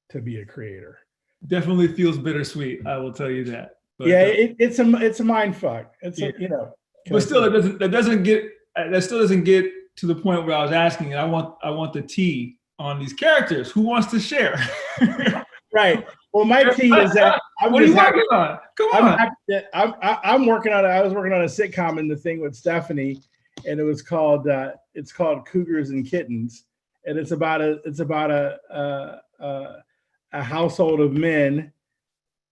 to be a creator. Definitely feels bittersweet, I will tell you that. But, yeah, it's a mind fuck. It's yeah. But still, that still doesn't get to the point where I was asking. I want the tea on these characters. Who wants to share? Right. Well, my tea is that what are you working on? Come on. I'm working on. I was working on a sitcom in the thing with Stephanie, and it was called Cougars and Kittens, and it's about a household of men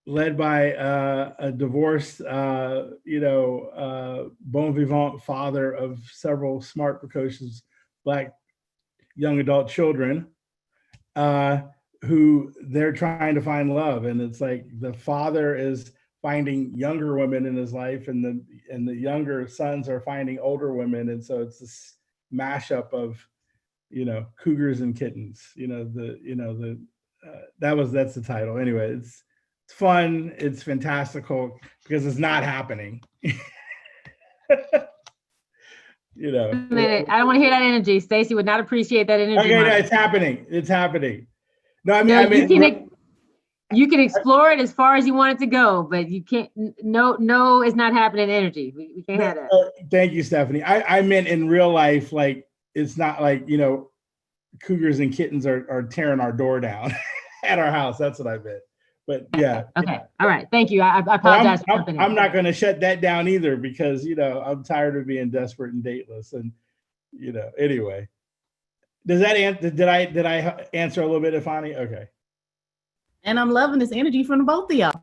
led by a divorced, bon vivant father of several smart, precocious Black young adult children, who they're trying to find love. And it's like the father is finding younger women in his life, and the younger sons are finding older women. And so it's this mashup of, cougars and kittens. That's the title. Anyway, it's fun. It's fantastical because it's not happening. I don't want to hear that energy. Stacey would not appreciate that energy. Okay, no, it's happening. It's happening. No, you can explore it as far as you want it to go, but you can't. No, it's not happening. Energy. We can't have that. Thank you, Stephanie. I meant in real life, like it's not like cougars and kittens are tearing our door down at our house. That's what I meant. But yeah. Okay. Yeah. All right. Thank you. I apologize. I'm not going to shut that down either because I'm tired of being desperate and dateless, and anyway. Does that answer? Did I answer a little bit, Ifani? Okay. And I'm loving this energy from the both of y'all.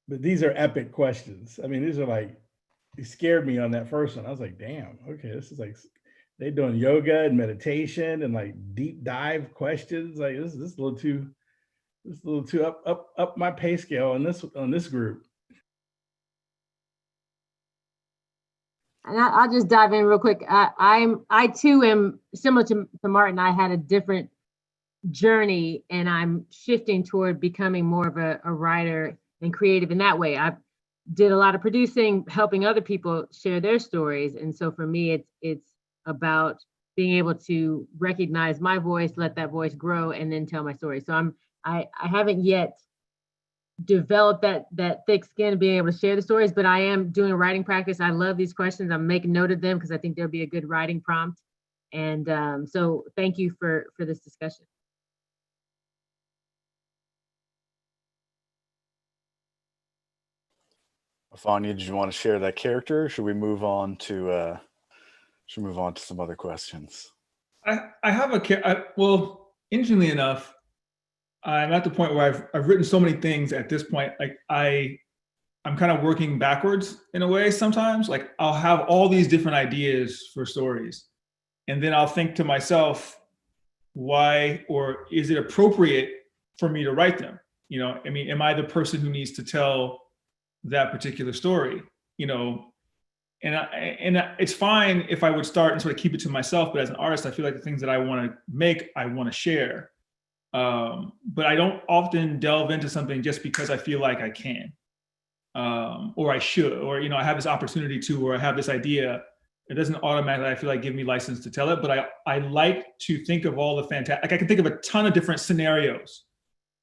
But these are epic questions. I mean, these are like, you scared me on that first one. I was like, damn, okay, this is like, they're doing yoga and meditation and like deep dive questions. Like this is a little too up my pay scale on this group. And I'll just dive in real quick. I too am similar to Martin. I had a different journey, and I'm shifting toward becoming more of a writer and creative in that way. I did a lot of producing, helping other people share their stories, and so for me, it's about being able to recognize my voice, let that voice grow, and then tell my story. So I haven't yet developed that thick skin of being able to share the stories, but I am doing a writing practice. I love these questions. I'm making note of them because I think there'll be a good writing prompt. And so thank you for this discussion. Afanya, did you want to share that character? Or should we move on to some other questions? I have well, interestingly enough, I'm at the point where I've written so many things at this point. Like I'm kind of working backwards in a way sometimes. Like I'll have all these different ideas for stories, and then I'll think to myself, why, or is it appropriate for me to write them? I mean, am I the person who needs to tell that particular story? And it's fine if I would start and sort of keep it to myself, but as an artist, I feel like the things that I want to make, I want to share. But I don't often delve into something just because I feel like I can, or I should, or I have this opportunity to, or I have this idea. It doesn't automatically, I feel like, give me license to tell it. But I like to think of all the fantastic. Like I can think of a ton of different scenarios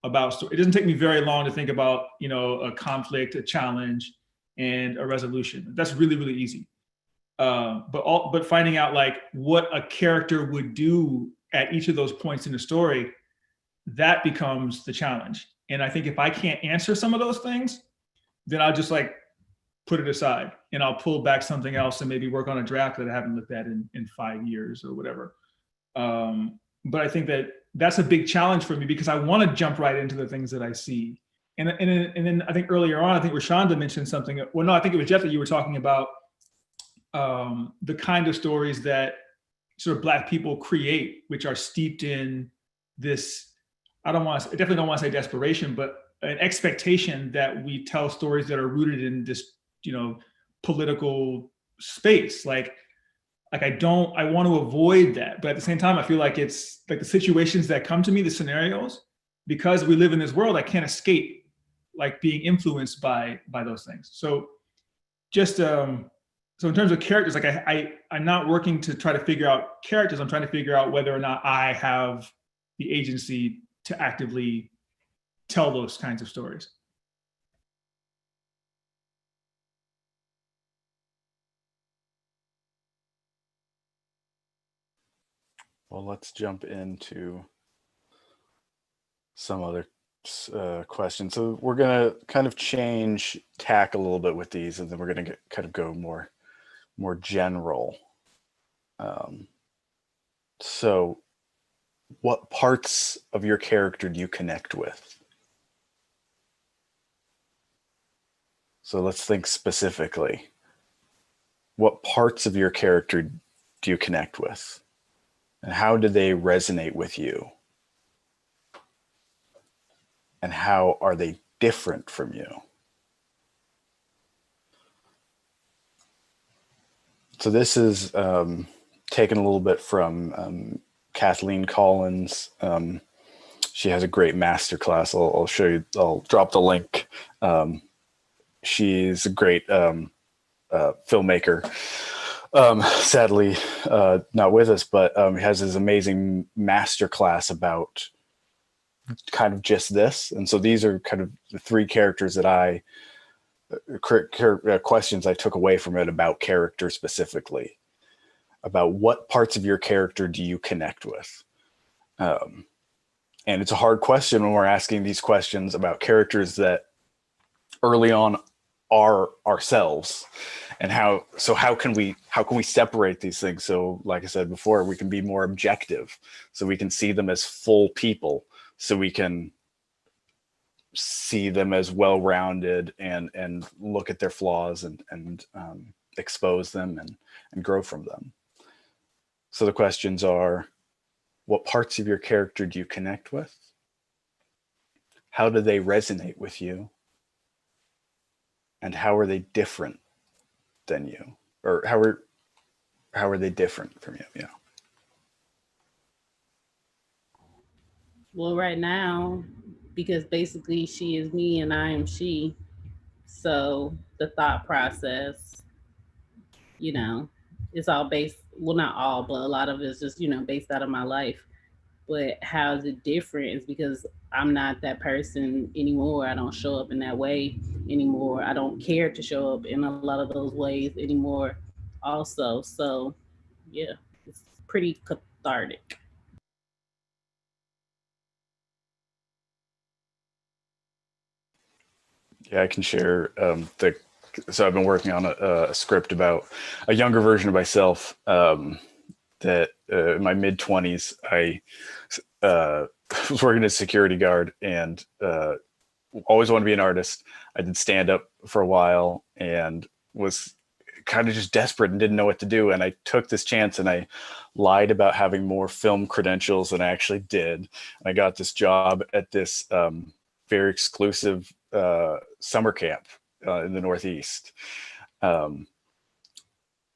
about story. It doesn't take me very long to think about a conflict, a challenge, and a resolution. That's really, really easy. But finding out like what a character would do at each of those points in the story, that becomes the challenge. And I think if I can't answer some of those things, then I'll just like put it aside and I'll pull back something else and maybe work on a draft that I haven't looked at in 5 years or whatever. But I think that's a big challenge for me because I want to jump right into the things that I see. And then I think earlier on, I think Rashonda mentioned something. Well, no, I think it was Jeff that you were talking about the kind of stories that sort of Black people create, which are steeped in this, I definitely don't want to say desperation, but an expectation that we tell stories that are rooted in this, political space. Like I want to avoid that. But at the same time, I feel like it's like the situations that come to me, the scenarios, because we live in this world, I can't escape like being influenced by those things. So just, so in terms of characters, like I'm not working to try to figure out characters. I'm trying to figure out whether or not I have the agency to actively tell those kinds of stories. Well, let's jump into some other questions. So we're gonna kind of change tack a little bit with these, and then we're gonna kind of go more general. So what parts of your character do you connect with? So let's think specifically. What parts of your character do you connect with? And how do they resonate with you? And how are they different from you? So this is taken a little bit from Kathleen Collins. She has a great masterclass. I'll show you. I'll drop the link. She's a great filmmaker. Sadly, not with us, but has this amazing masterclass about kind of just this. And so these are kind of the three characters that questions I took away from it about character specifically, about what parts of your character do you connect with? And it's a hard question when we're asking these questions about characters that early on are ourselves. And how can we separate these things? So like I said before, we can be more objective, so we can see them as full people, so we can see them as well-rounded and look at their flaws and expose them and grow from them. So the questions are, what parts of your character do you connect with? How do they resonate with you? And how are they different than you? Or how are they different from you? Yeah. Well, right now, because basically she is me and I am she. So the thought process, it's all based, well, not all, but a lot of it's just, based out of my life. But how is it different is because I'm not that person anymore. I don't show up in that way anymore. I don't care to show up in a lot of those ways anymore also. So yeah, it's pretty cathartic. Yeah, I can share so I've been working on a script about a younger version of myself that in my mid-20s, I was working as a security guard and always wanted to be an artist. I did stand-up for a while and was kind of just desperate and didn't know what to do. And I took this chance and I lied about having more film credentials than I actually did. And I got this job at this very exclusive summer camp in the Northeast.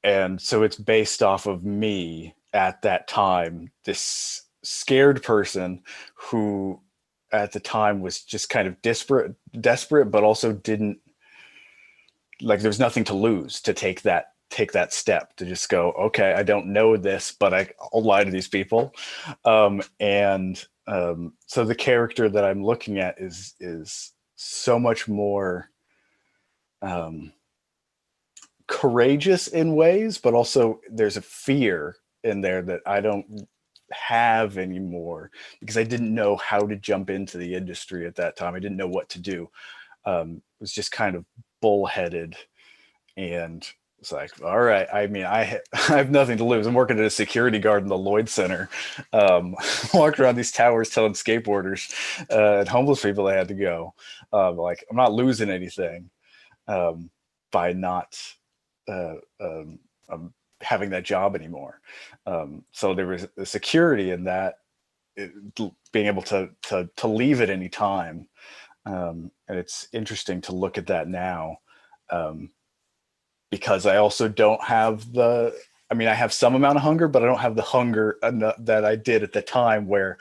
And so it's based off of me at that time, this scared person who at the time was just kind of desperate, but also didn't, like, there's nothing to lose to take that step to just go, okay, I don't know this, but I'll lie to these people. So the character that I'm looking at is so much more courageous in ways, but also there's a fear in there that I don't have anymore because I didn't know how to jump into the industry at that time. I didn't know what to do. It was just kind of bullheaded, and it's like, all right, I mean, I have nothing to lose. I'm working at a security guard in the Lloyd Center, walking around these towers telling skateboarders and homeless people they had to go. Like, I'm not losing anything by not having that job anymore. So there was a security in that, being able to leave at any time. And it's interesting to look at that now, because I also don't have I have some amount of hunger, but I don't have the hunger that I did at the time where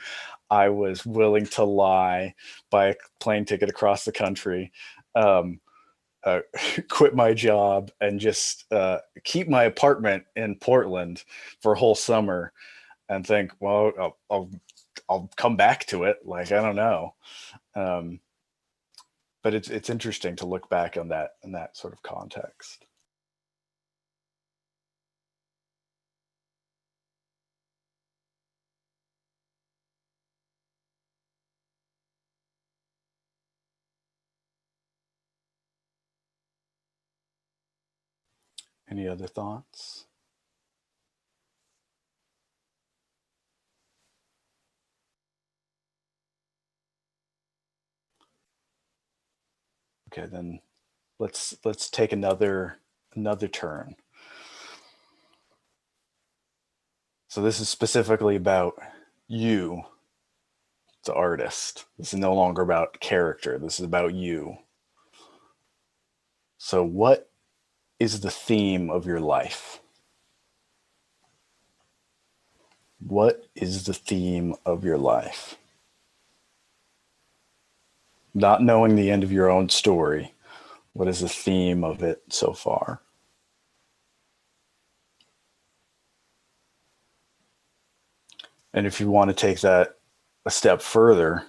I was willing to lie, buy a plane ticket across the country, quit my job, and just keep my apartment in Portland for a whole summer and think, well, I'll come back to it. Like, I don't know. But it's interesting to look back on that in that sort of context. Any other thoughts? Okay, then let's take another turn. So this is specifically about you, the artist. This is no longer about character. This is about you. So what is the theme of your life? What is the theme of your life? Not knowing the end of your own story, what is the theme of it so far? And if you want to take that a step further,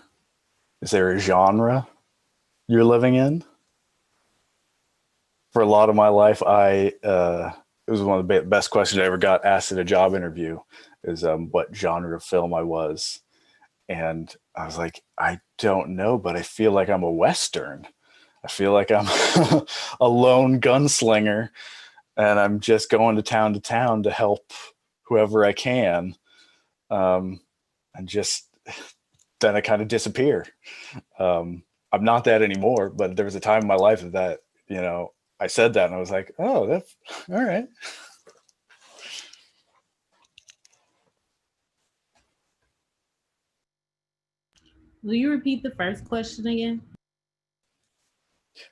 is there a genre you're living in? For a lot of my life, it was one of the best questions I ever got asked at a job interview is what genre of film I was. And I was like, I don't know, but I feel like I'm a Western. I feel like I'm a lone gunslinger and I'm just going to town to help whoever I can. And just then I kind of disappear. I'm not that anymore, but there was a time in my life that, you know, I said that and I was like, oh, that's all right. Will you repeat the first question again?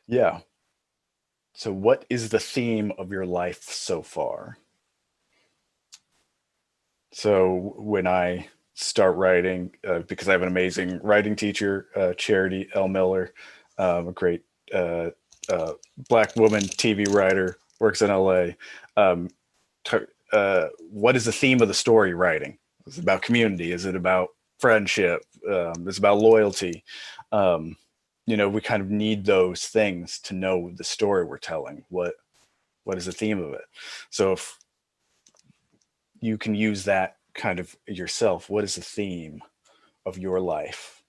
Yeah. So what is the theme of your life so far? So when I start writing, because I have an amazing writing teacher, Charity L. Miller, a great Black woman TV writer, works in LA. What is the theme of the story writing? Is it about community? Is it about friendship? Is it about loyalty? You know, we kind of need those things to know the story we're telling. What is the theme of it? So if you can use that kind of yourself, what is the theme of your life?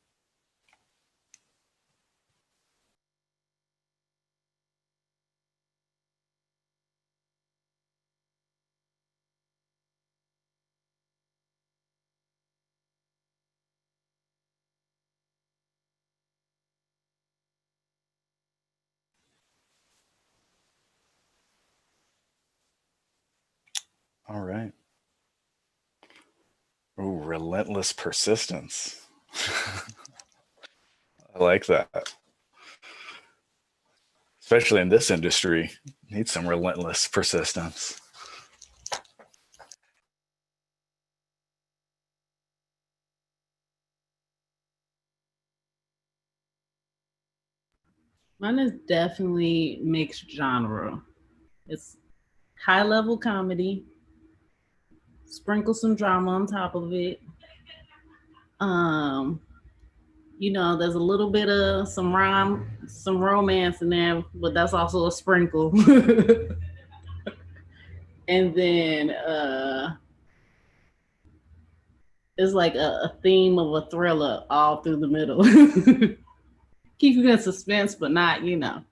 All right. Oh, relentless persistence. I like that. Especially in this industry, need some relentless persistence. Mine is definitely mixed genre. It's high level comedy, sprinkle some drama on top of it. You know, there's a little bit of some romance in there, but that's also a sprinkle. And then it's like a theme of a thriller all through the middle. Keep you in suspense, but not, you know.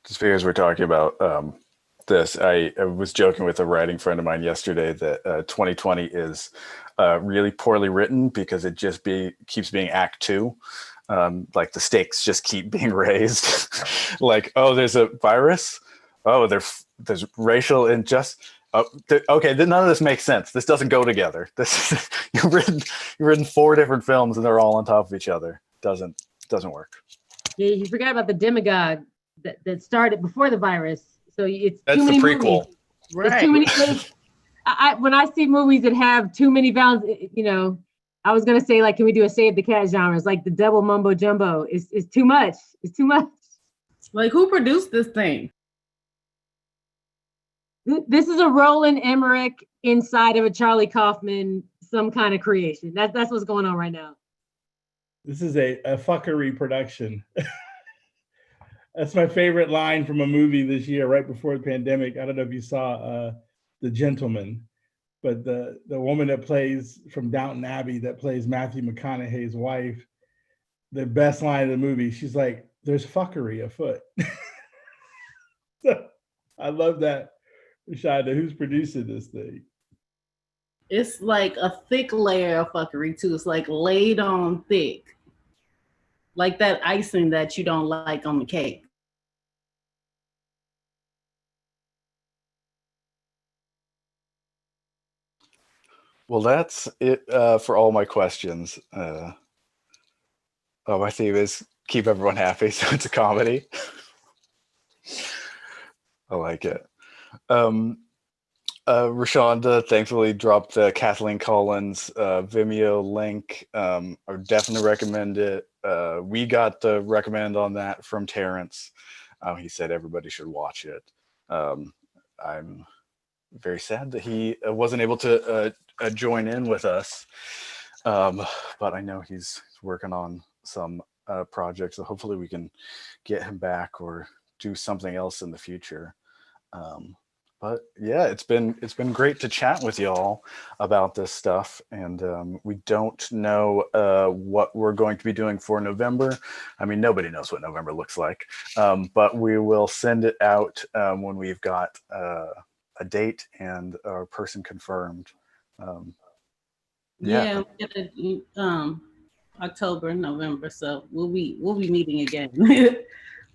Just because we're talking about this, I was joking with a writing friend of mine yesterday that 2020 is really poorly written because it just keeps being Act Two. Like the stakes just keep being raised. Like, oh, there's a virus. Oh, there's racial injustice. Okay, none of this makes sense. This doesn't go together. This you've written 4 different films and they're all on top of each other. Doesn't work. Yeah, you forgot about the demagogue that started before the virus. So it's That's too the many prequel. movies. Right. Too many. When I see movies that have too many villains, you know, I was gonna say, like, can we do a Save the Cat genres? Like the double mumbo jumbo is too much. It's too much. Like, who produced this thing? This is a Roland Emmerich inside of a Charlie Kaufman, some kind of creation. That's what's going on right now. This is a fuckery production. That's my favorite line from a movie this year, right before the pandemic. I don't know if you saw The Gentleman. but the woman that plays from Downton Abbey that plays Matthew McConaughey's wife, the best line of the movie, she's like, "There's fuckery afoot." So I love that. Rashonda, who's producing this thing? It's like a thick layer of fuckery too. It's like laid on thick, like that icing that you don't like on the cake. Well, that's it for all my questions. My theme is keep everyone happy, so it's a comedy. I like it. Rashonda thankfully dropped the Kathleen Collins Vimeo link. I would definitely recommend it. We got the recommend on that from Terrence. He said everybody should watch it. I'm very sad that he wasn't able to join in with us, but I know he's working on some projects, so hopefully we can get him back or do something else in the future. But yeah, it's been great to chat with y'all about this stuff, and we don't know what we're going to be doing for November. I mean, nobody knows what November looks like, but we will send it out when we've got a date and a person confirmed. Yeah, we got October, November, so we'll be meeting again.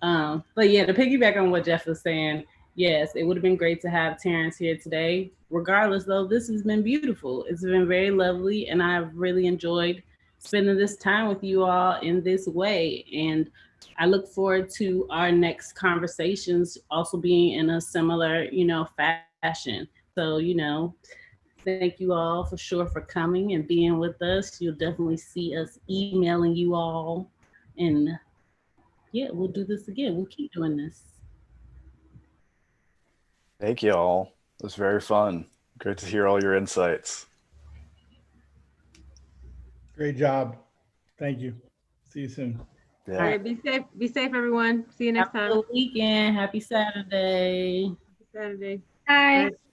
But yeah, to piggyback on what Jeff was saying, yes, it would have been great to have Terrence here today. Regardless, though, this has been beautiful. It's been very lovely, and I've really enjoyed spending this time with you all in this way. And I look forward to our next conversations also being in a similar, fashion. So, thank you all for sure for coming and being with us. You'll definitely see us emailing you all. And yeah, we'll do this again. We'll keep doing this. Thank you all. It was very fun. Great to hear all your insights. Great job. Thank you. See you soon. Yeah. All right, be safe. Be safe, everyone. See you next Have a time. good weekend. Happy Saturday. Saturday. Bye. Bye.